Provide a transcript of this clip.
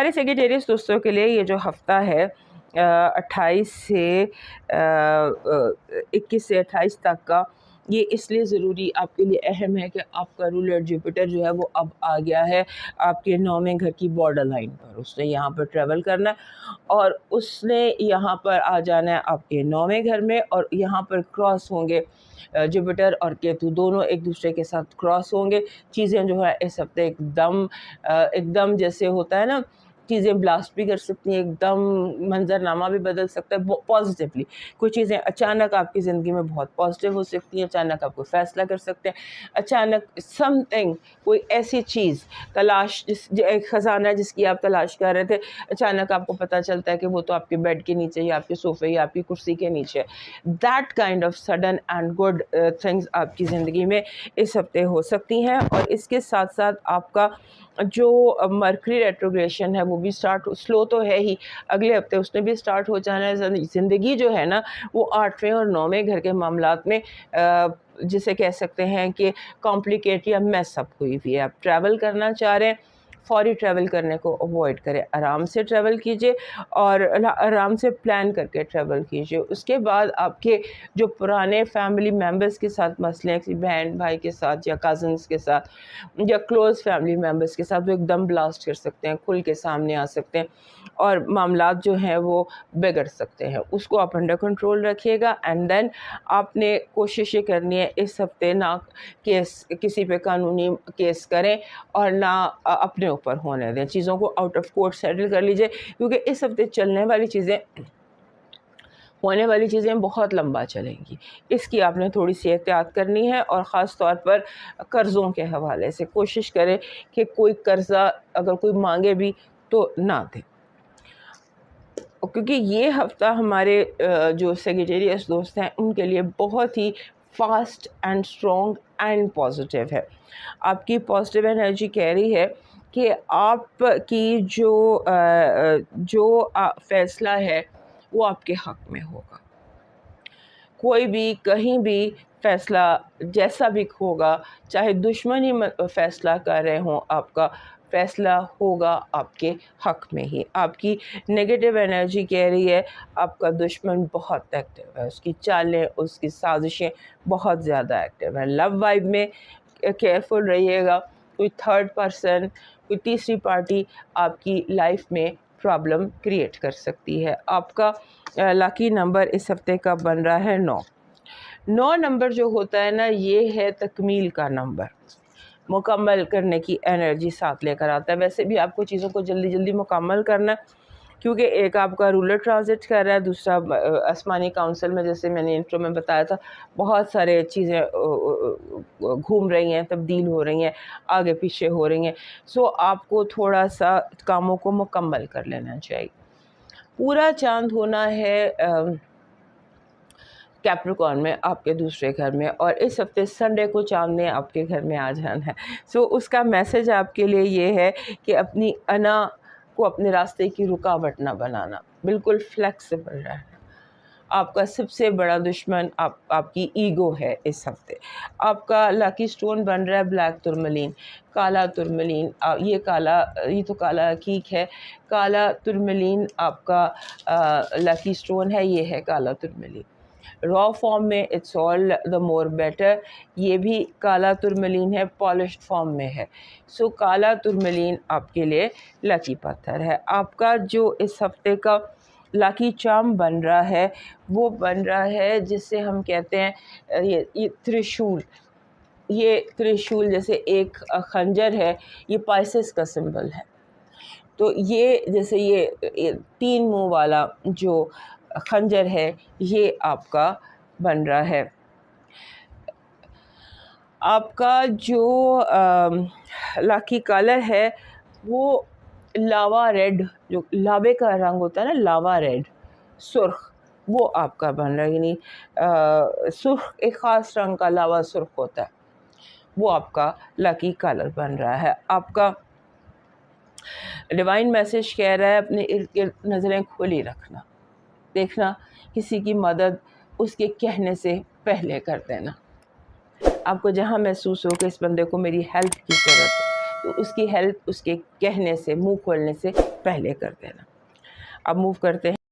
ہمارے سیگیٹیریس دوستوں کے لیے یہ جو ہفتہ ہے 28 سے 21 سے 28 تک کا، یہ اس لیے ضروری آپ کے لیے اہم ہے کہ آپ کا رولر جوپیٹر جو ہے وہ اب آ گیا ہے آپ کے 9ویں گھر کی بارڈر لائن پر. اس نے یہاں پر ٹریول کرنا ہے اور اس نے یہاں پر آ جانا ہے آپ کے 9ویں گھر میں، اور یہاں پر کراس ہوں گے جوپیٹر اور کیتو دونوں ایک دوسرے کے ساتھ کراس ہوں گے. چیزیں جو ہے اس ہفتے ایک دم جیسے ہوتا ہے نا، چیزیں بلاسٹ بھی کر سکتی ہیں، ایک دم منظر نامہ بھی بدل سکتا ہے پازیٹیولی. کوئی چیزیں اچانک آپ کی زندگی میں بہت پازیٹیو ہو سکتی ہیں، اچانک آپ کو فیصلہ کر سکتے ہیں، اچانک سم تھنگ کوئی ایسی چیز تلاش ایک خزانہ جس کی آپ تلاش کر رہے تھے، اچانک آپ کو پتہ چلتا ہے کہ وہ تو آپ کے بیڈ کے نیچے یا آپ کے صوفے یا آپ کی کرسی کے نیچے. That kind of sudden and good things آپ کی زندگی میں اس ہفتے ہو سکتی ہیں. اور اس کے ساتھ ساتھ آپ کا جو مرکری ریٹروگریشن ہے وہ بھی سلو تو ہے ہی، اگلے ہفتے اس نے بھی سٹارٹ ہو جانا ہے. زندگی جو ہے نا وہ 8ویں اور 9ویں گھر کے معاملات میں جسے کہہ سکتے ہیں کہ کمپلیکیٹ یا میس اپ ہوئی ہوئی ہے. آپ ٹریول کرنا چاہ رہے ہیں، فوری ٹریول کرنے کو اوائڈ کریں، آرام سے ٹریول کیجئے اور آرام سے پلان کر کے ٹریول کیجئے. اس کے بعد آپ کے جو پرانے فیملی ممبرس کے ساتھ مسئلے ہیں، کسی بہن بھائی کے ساتھ یا کزنس کے ساتھ یا کلوز فیملی ممبرس کے ساتھ، وہ ایک دم بلاسٹ کر سکتے ہیں، کھل کے سامنے آ سکتے ہیں اور معاملات جو ہیں وہ بگڑ سکتے ہیں. اس کو آپ انڈر کنٹرول رکھیے گا. اینڈ دین آپ نے کوشش یہ کرنی ہے اس ہفتے نہ کسی پہ قانونی کیس کریں اور نہ اپنے اوپر ہونے دیں. چیزوں کو آؤٹ آف کورٹ سیٹل کر لیجئے، کیونکہ اس ہفتے ہونے والی چیزیں بہت لمبا چلیں گی. اس کی آپ نے تھوڑی سی احتیاط کرنی ہے، اور خاص طور پر قرضوں کے حوالے سے کوشش کریں کہ کوئی قرضہ اگر کوئی مانگے بھی تو نہ دے، کیونکہ یہ ہفتہ ہمارے جو سیگیٹیریس دوست ہیں ان کے لیے بہت ہی fast and strong and positive ہے. آپ کی پازیٹیو انرجی کہہ رہی ہے کہ آپ کی جو فیصلہ ہے وہ آپ کے حق میں ہوگا. کوئی بھی کہیں بھی فیصلہ جیسا بھی ہوگا، چاہے دشمن ہی فیصلہ کر رہے ہوں، آپ کا فیصلہ ہوگا آپ کے حق میں ہی. آپ کی نیگیٹو انرجی کہہ رہی ہے آپ کا دشمن بہت ایکٹیو ہے، اس کی چالیں، اس کی سازشیں بہت زیادہ ایکٹیو ہیں. لو وائب میں کیئرفل رہیے گا. کوئی تھرڈ پرسن، کوئی تیسری پارٹی آپ کی لائف میں پرابلم کریٹ کر سکتی ہے. آپ کا لاکی نمبر اس ہفتے کا بن رہا ہے 9. 9 نمبر جو ہوتا ہے نا، یہ ہے تکمیل کا نمبر، مکمل کرنے کی انرجی ساتھ لے کر آتا ہے. ویسے بھی آپ کو چیزوں کو جلدی جلدی مکمل کرنا ہے، کیونکہ ایک آپ کا رولر ٹرانزٹ کر رہا ہے، دوسرا آسمانی کاؤنسل میں جیسے میں نے انٹرو میں بتایا تھا بہت سارے چیزیں گھوم رہی ہیں، تبدیل ہو رہی ہیں، آگے پیچھے ہو رہی ہیں. سو آپ کو تھوڑا سا کاموں کو مکمل کر لینا چاہیے. پورا چاند ہونا ہے کیپریکارن میں آپ کے دوسرے گھر میں، اور اس ہفتے سنڈے کو چاند نے آپ کے گھر میں آ جانا ہے. سو اس کا میسج آپ کے لیے یہ ہے کہ اپنی انا کو اپنے راستے کی رکاوٹ نہ بنانا، بالکل فلیکسیبل رہنا. آپ کا سب سے بڑا دشمن آپ کی ایگو ہے. اس ہفتے آپ کا لاکی سٹون بن رہا ہے بلیک ترملین، کالا ترملین. یہ تو کالا عقیق ہے، کالا ترملین آپ کا لاکی سٹون ہے، یہ ہے کالا ترملین. را فارم میں it's all the more better, یہ بھی کالا ترملین ہے، پالشڈ فارم میں ہے. سو کالا ترملین آپ کے لیے لکی پتھر ہے. آپ کا جو اس ہفتے کا لاکی چارم بن رہا ہے وہ بن رہا ہے جسے ہم کہتے ہیں یہ ترشول. یہ ترشول جیسے ایک خنجر ہے، یہ پائسس کا سمبل ہے. تو یہ جیسے یہ 3 منہ والا جو خنجر ہے یہ آپ کا بن رہا ہے. آپ کا جو لاکی کلر ہے وہ لاوا ریڈ، جو لاوے کا رنگ ہوتا ہے نا، لاوا ریڈ، سرخ، وہ آپ کا بن رہا ہے. یعنی سرخ ایک خاص رنگ کا لاوا سرخ ہوتا ہے، وہ آپ کا لاکی کلر بن رہا ہے. آپ کا ڈیوائن میسج کہہ رہا ہے اپنے ارد گرد نظریں کھلی رکھنا، دیکھنا کسی کی مدد اس کے کہنے سے پہلے کر دینا. آپ کو جہاں محسوس ہو کہ اس بندے کو میری ہیلپ کی ضرورت ہے تو اس کی ہیلپ اس کے کہنے سے، منہ کھولنے سے پہلے کر دینا۔ اب موو کرتے ہیں